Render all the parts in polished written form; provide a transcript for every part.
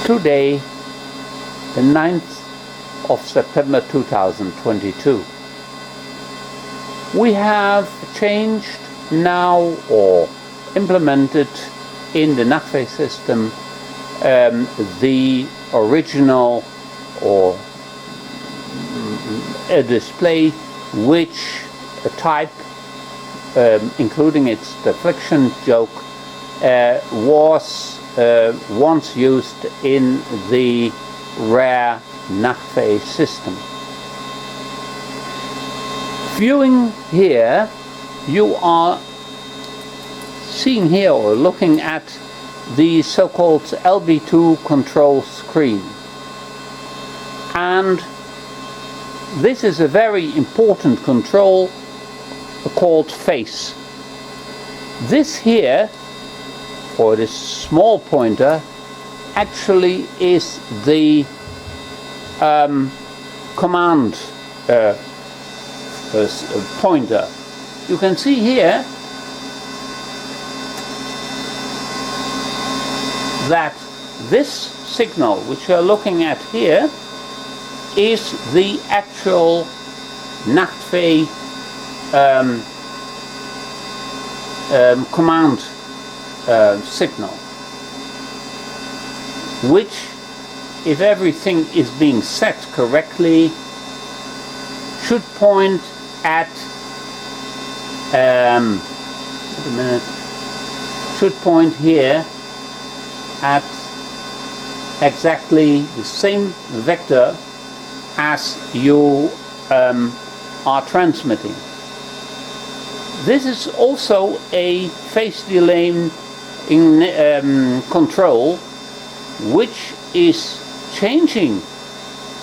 Today, the 9th of September 2022. We have changed now or implemented in the Nachtfee system the original or a display which a type including its deflection joke was once used in the rare Nachtfee system. Viewing here, you are seeing here or looking at the so-called LB2 control screen, and this is a very important control called phase. This here, or this small pointer, actually is the command pointer. You can see here that this signal which you are looking at here is the actual Nachtfee command signal, which, if everything is being set correctly, should point at wait a minute, should point here at exactly the same vector as you are transmitting. This is also a phase delay in control, which is changing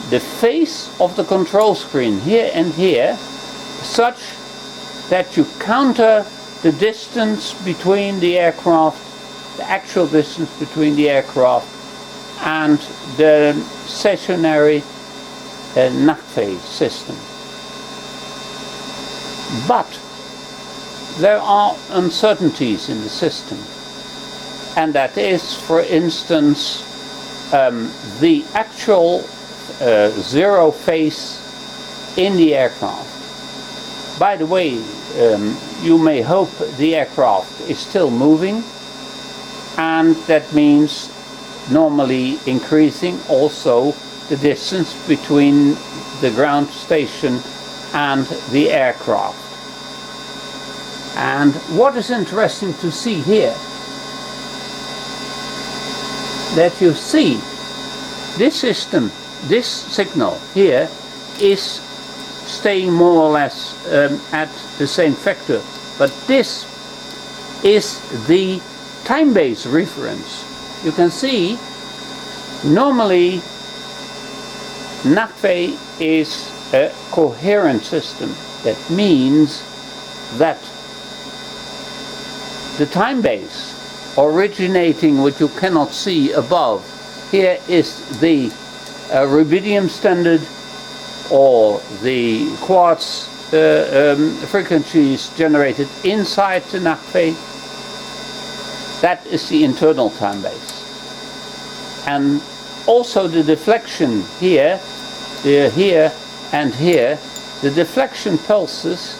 the phase of the control screen here and here, such that you counter the distance between the aircraft, the actual distance between the aircraft and the stationary Nachtfee system. But there are uncertainties in the system, and that is, for instance, the actual zero phase in the aircraft. By the way, you may hope the aircraft is still moving, and that means normally increasing also the distance between the ground station and the aircraft. And what is interesting to see here, that you see this system, this signal here is staying more or less at the same vector, but this is the time-based reference. You can see normally Nachtfee is a coherent system. That means that the time base originating, what you cannot see above, here is the rubidium standard or the quartz frequencies generated inside the Nachtfee. That is the internal time base. And also the deflection here, here and here, the deflection pulses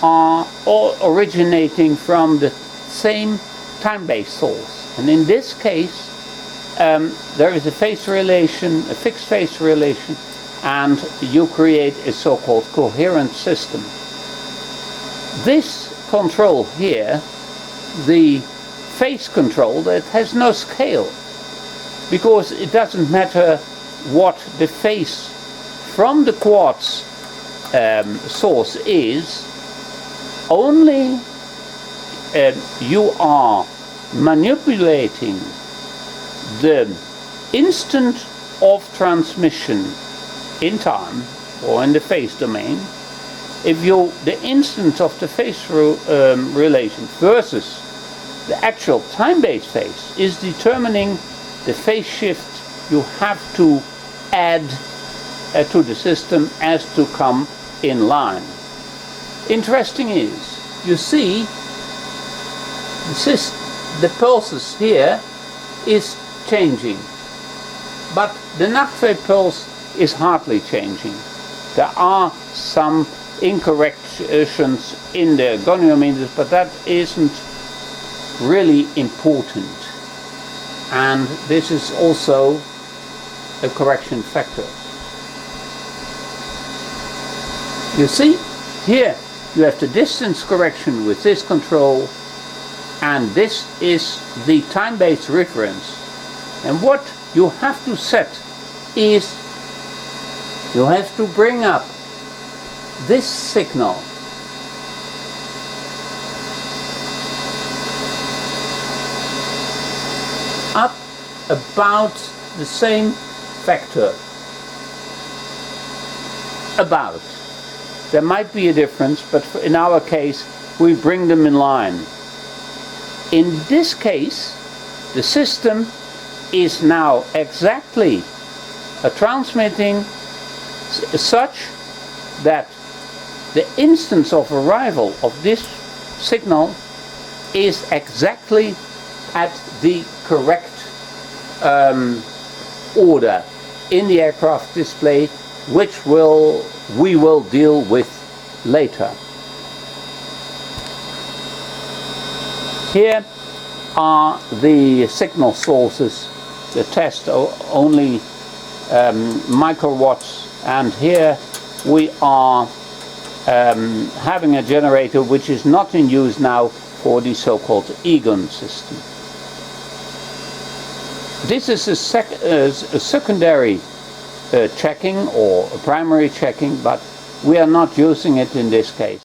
are all originating from the same time-based source. And in this case, there is a phase relation, a fixed phase relation, and you create a so-called coherent system. This control here, the phase control, that has no scale, because it doesn't matter what the phase from the quartz source is, only you are manipulating the instant of transmission in time or in the phase domain. If the instant of the phase relation versus the actual time-based phase is determining the phase shift you have to add to the system as to come in line. Interesting is, you see, the pulses here is changing. but the Nachtfee pulse is hardly changing. There are some incorrections in the goniometers, but that isn't really important. And this is also a correction factor. You see, here you have the distance correction with this control, and this is the time-based reference. And what you have to set is you have to bring up this signal up about the same factor. About. There might be a difference, but in our case we bring them in line. In this case, the system is now exactly transmitting such that the instance of arrival of this signal is exactly at the correct order in the aircraft display, which we will deal with later. Here are the signal sources, the test only microwatts, and here we are having a generator which is not in use now for the so-called EGON system. This is a secondary checking or a primary checking, but we are not using it in this case.